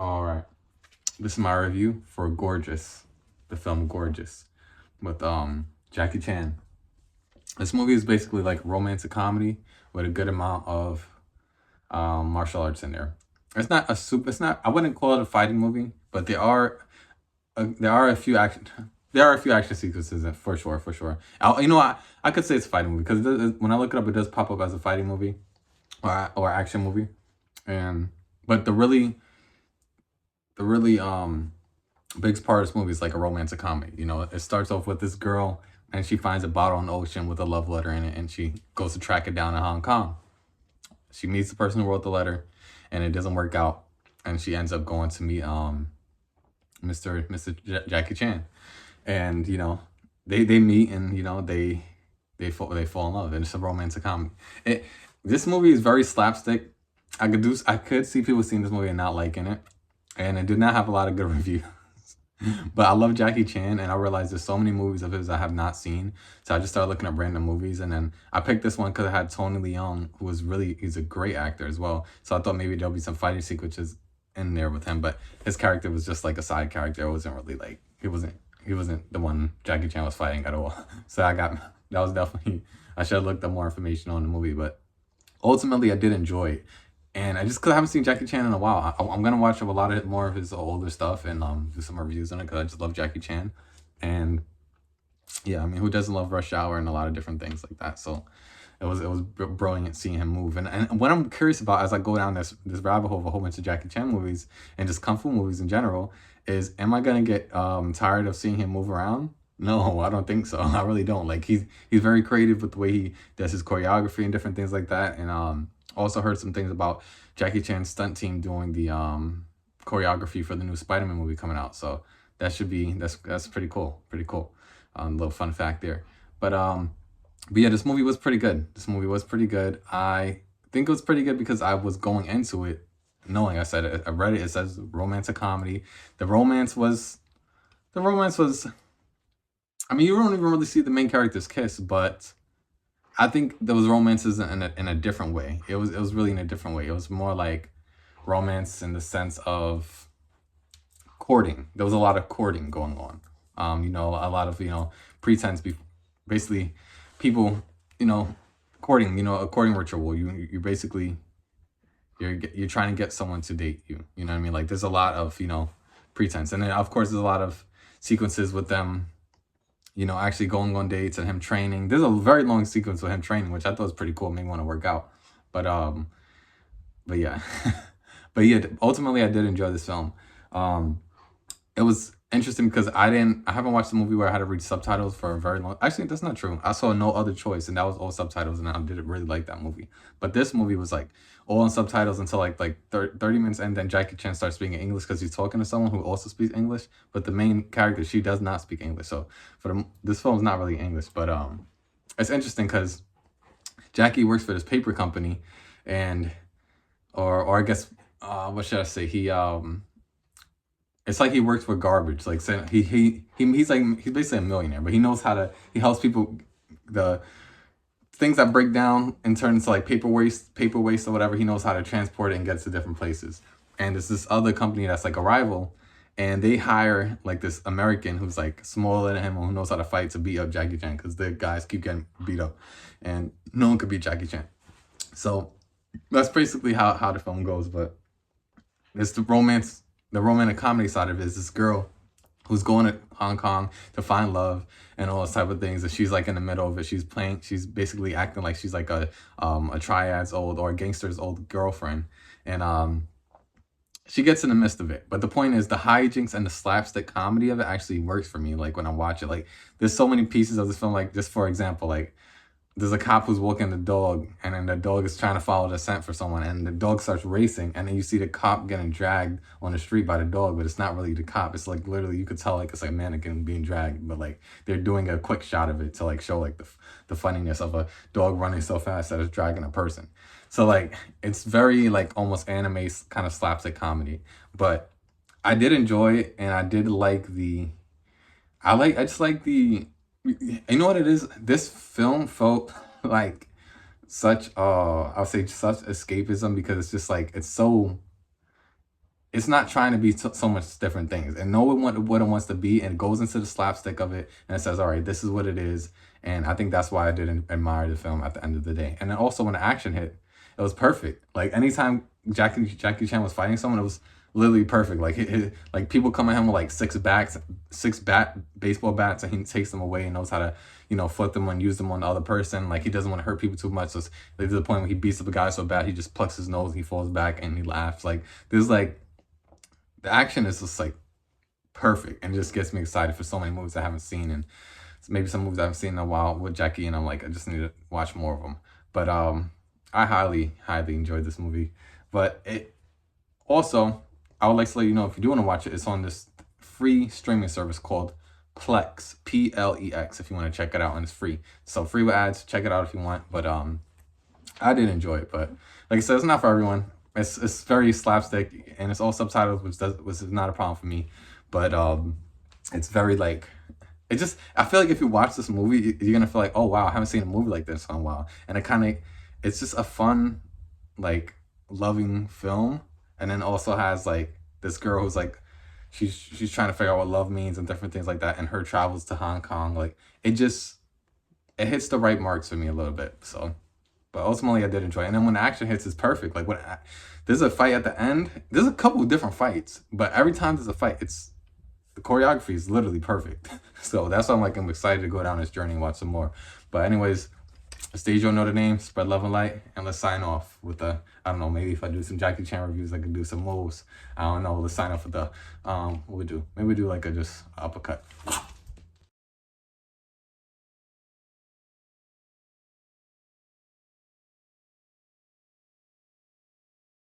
All right. This is my review for Gorgeous, the film Gorgeous, with Jackie Chan. This movie is basically like a romantic comedy with a good amount of martial arts in there. It's not a super. It's not. I wouldn't call it a fighting movie, but there are a few action. There are a few action sequences in, for sure, for sure. I could say it's a fighting movie because when I look it up, it does pop up as a fighting movie or action movie, and but the really biggest part of this movie is like a romantic comedy. You know, it starts off with this girl and she finds a bottle in the ocean with a love letter in it, and she goes to track it down in Hong Kong. She meets the person who wrote the letter, and it doesn't work out, and she ends up going to meet Jackie Chan, and they meet, and they fall in love, and it's a romantic comedy. This movie is very slapstick. I could see people seeing this movie and not liking it, and it did not have a lot of good reviews. But I love Jackie Chan, and I realized there's so many movies of his I have not seen. So I just started looking up random movies, and then I picked this one because it had Tony Leung, he's a great actor as well. So I thought maybe there'll be some fighting sequences in there with him, but his character was just like a side character. It wasn't really like he wasn't the one Jackie Chan was fighting at all. So that was definitely, I should have looked up more information on the movie, but ultimately I did enjoy it. And I just because I haven't seen Jackie Chan in a while, I'm gonna watch a lot of more of his older stuff and do some reviews on it because I just love Jackie Chan. And yeah, I mean, who doesn't love Rush Hour and a lot of different things like that? So it was brilliant seeing him move. And what I'm curious about as I go down this rabbit hole of a whole bunch of Jackie Chan movies and just kung fu movies in general is, am I gonna get tired of seeing him move around? No, I don't think so. I really don't. Like he's very creative with the way he does his choreography and different things like that. And also heard some things about Jackie Chan's stunt team doing the choreography for the new Spider-Man movie coming out. So that's pretty cool. Pretty cool. Little fun fact there. But yeah, this movie was pretty good. This movie was pretty good. I think it was pretty good because I was going into it knowing, I read it. It says romantic comedy. The romance was the romance was. I mean, you don't even really see the main characters kiss, but I think those romances in a different way. It was really in a different way. It was more like romance in the sense of courting. There was a lot of courting going on. A lot of pretense. Basically, people, courting. A courting ritual. You basically you're trying to get someone to date you. You know what I mean? Like there's a lot of pretense, and then of course there's a lot of sequences with them actually going on dates and him training. There's a very long sequence with him training, which I thought was pretty cool. Made me want to work out. But yeah, but yeah. Ultimately, I did enjoy this film. It was interesting because I haven't watched a movie where I had to read subtitles for a very long. Actually, that's not true. I saw No Other Choice, and that was all subtitles, and I didn't really like that movie. But this movie was like all in subtitles until like 30 minutes, and then Jackie Chan starts speaking English because he's talking to someone who also speaks English. But the main character, she does not speak English, so this film is not really English. But it's interesting because Jackie works for this paper company, and or I guess what should I say? It's like he works for garbage. Like saying he's basically a millionaire, but he knows how to he helps people the things that break down and turn into like paper waste or whatever. He knows how to transport it and get it to different places. And there's this other company that's like a rival, and they hire like this American who's like smaller than him and who knows how to fight to beat up Jackie Chan because the guys keep getting beat up, and no one could beat Jackie Chan. So that's basically how the film goes. But it's the romantic comedy side of it is this girl who's going to Hong Kong to find love and all those type of things. And she's like in the middle of it. She's basically acting like she's like a triad's old or a gangster's old girlfriend. And she gets in the midst of it. But the point is the hijinks and the slapstick comedy of it actually works for me. Like when I watch it, like there's so many pieces of this film, like just for example, like there's a cop who's walking the dog, and then the dog is trying to follow the scent for someone, and the dog starts racing, and then you see the cop getting dragged on the street by the dog, but it's not really the cop. It's like literally you could tell like it's like a mannequin being dragged, but like they're doing a quick shot of it to like show like the funniness of a dog running so fast that it's dragging a person. So like it's very like almost anime kind of slapstick comedy, but I did enjoy it, and I did like I just like you know what it is? This film felt like such I'll say such escapism because it's just like it's so it's not trying to be so much different things, and know what it wants to be, and it goes into the slapstick of it, and it says, all right, this is what it is. And I think that's why I did admire the film at the end of the day. And then also when the action hit, it was perfect. Like anytime Jackie Chan was fighting someone, it was literally perfect. Like like people come at him with like six baseball bats, and he takes them away and knows how to, you know, flip them and use them on the other person. Like he doesn't want to hurt people too much. So it's like to the point where he beats up a guy so bad he just plucks his nose, he falls back, and he laughs. Like there's like the action is just like perfect, and it just gets me excited for so many movies I haven't seen, and maybe some movies I haven't seen in a while with Jackie, and I'm like, I just need to watch more of them. But I highly enjoyed this movie. But it also, I would like to let you know, if you do want to watch it, it's on this free streaming service called Plex, Plex, if you want to check it out, and it's free. So free with ads, check it out if you want. But I did enjoy it, but like I said, it's not for everyone. It's very slapstick, and it's all subtitles, which is not a problem for me. But it's very like, it just, I feel like if you watch this movie, you're gonna feel like, oh wow, I haven't seen a movie like this in a while. And it's just a fun, like, loving film. And then also has like this girl who's like, she's trying to figure out what love means and different things like that, and her travels to Hong Kong. Like it hits the right marks for me a little bit. So, but ultimately I did enjoy it. And then when the action hits, it's perfect. Like there's a fight at the end. There's a couple of different fights, but every time there's a fight, the choreography is literally perfect. So that's why I'm excited to go down this journey and watch some more. But anyways, Stadio Notre Dame, spread love and light, and let's sign off with I don't know, maybe if I do some Jackie Chan reviews, I can do some moves. I don't know, let's sign off with what we do. Maybe we do like a just uppercut.